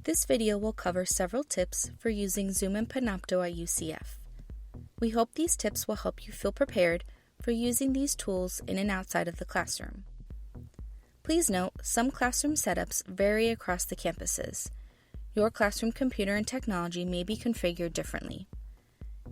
This video will cover several tips for using Zoom and Panopto at UCF. We hope these tips will help you feel prepared for using these tools in and outside of the classroom. Please note, some classroom setups vary across the campuses. Your classroom computer and technology may be configured differently.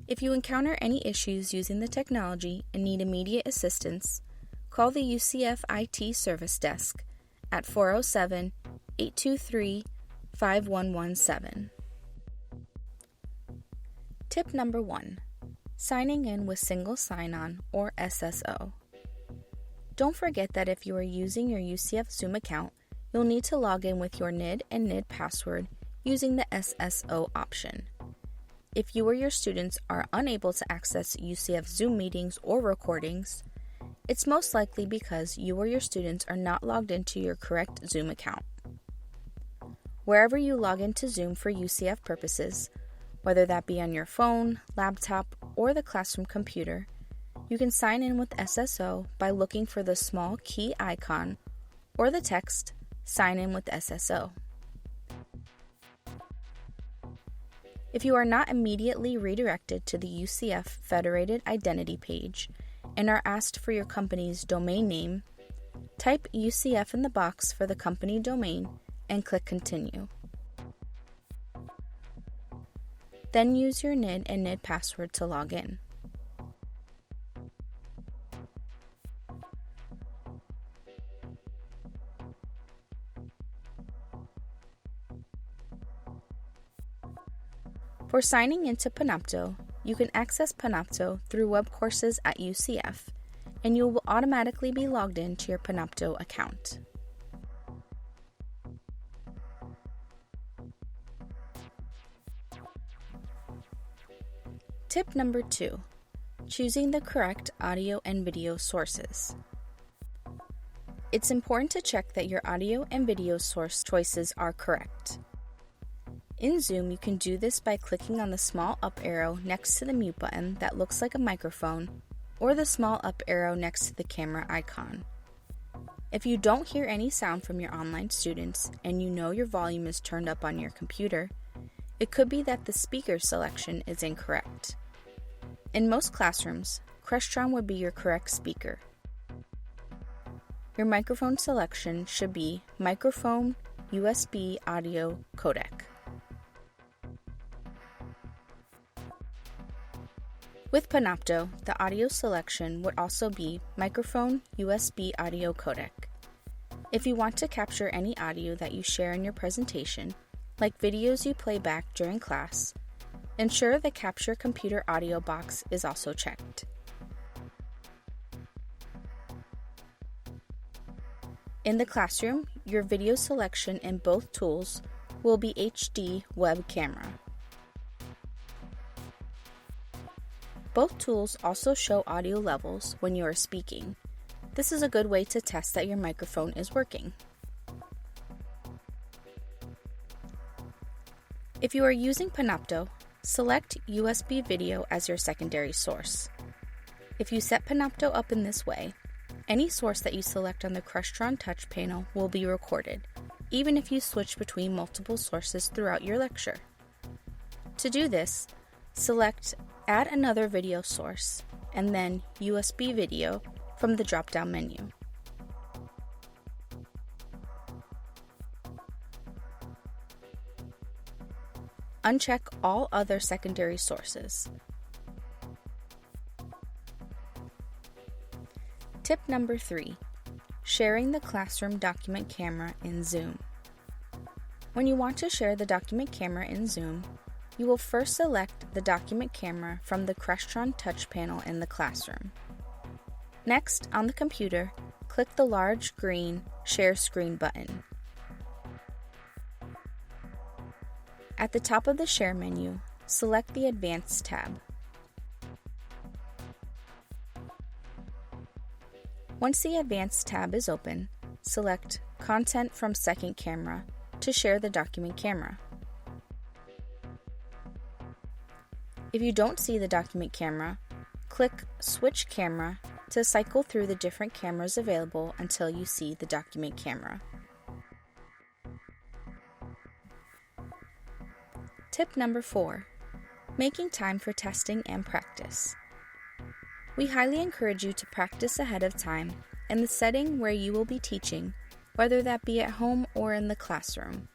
If you encounter any issues using the technology and need immediate assistance, call the UCF IT Service Desk at 407-823-5117. Tip number 1. Signing in with Single Sign-On or SSO. Don't forget that if you are using your UCF Zoom account, you'll need to log in with your NID and NID password using the SSO option. If you or your students are unable to access UCF Zoom meetings or recordings, it's most likely because you or your students are not logged into your correct Zoom account. Wherever you log into Zoom for UCF purposes, whether that be on your phone, laptop, or the classroom computer, you can sign in with SSO by looking for the small key icon or the text, "Sign in with SSO." If you are not immediately redirected to the UCF Federated Identity page and are asked for your company's domain name, type UCF in the box for the company domain and click Continue. Then use your NID and NID password to log in. For signing into Panopto, you can access Panopto through web courses at UCF, and you will automatically be logged into your Panopto account. Tip number 2. Choosing the correct audio and video sources. It's important to check that your audio and video source choices are correct. In Zoom, you can do this by clicking on the small up arrow next to the mute button that looks like a microphone, or the small up arrow next to the camera icon. If you don't hear any sound from your online students and you know your volume is turned up on your computer, it could be that the speaker selection is incorrect. In most classrooms, Crestron would be your correct speaker. Your microphone selection should be Microphone USB Audio Codec. With Panopto, the audio selection would also be Microphone USB Audio Codec. If you want to capture any audio that you share in your presentation, like videos you play back during class, ensure the Capture Computer Audio box is also checked. In the classroom, your video selection in both tools will be HD web camera. Both tools also show audio levels when you are speaking. This is a good way to test that your microphone is working. If you are using Panopto, select USB video as your secondary source. If you set Panopto up in this way, any source that you select on the Crestron Touch panel will be recorded, even if you switch between multiple sources throughout your lecture. To do this, select Add another video source, and then USB video from the drop-down menu. Uncheck all other secondary sources. Tip number 3. Sharing the classroom document camera in Zoom. When you want to share the document camera in Zoom, you will first select the document camera from the Crestron Touch panel in the classroom. Next, on the computer, click the large green Share Screen button. At the top of the Share menu, select the Advanced tab. Once the Advanced tab is open, select Content from Second Camera to share the document camera. If you don't see the document camera, click Switch Camera to cycle through the different cameras available until you see the document camera. Tip number 4. Making time for testing and practice. We highly encourage you to practice ahead of time in the setting where you will be teaching, whether that be at home or in the classroom.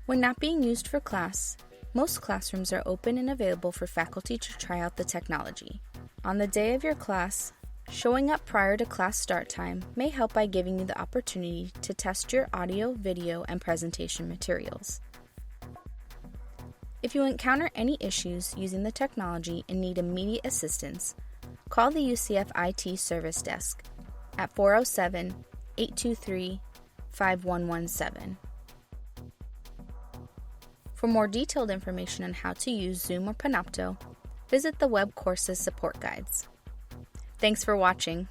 When not being used for class, most classrooms are open and available for faculty to try out the technology. On the day of your class, showing up prior to class start time may help by giving you the opportunity to test your audio, video, and presentation materials. If you encounter any issues using the technology and need immediate assistance, call the UCF IT Service Desk at 407-823-5117. For more detailed information on how to use Zoom or Panopto, visit the web courses support guides. Thanks for watching.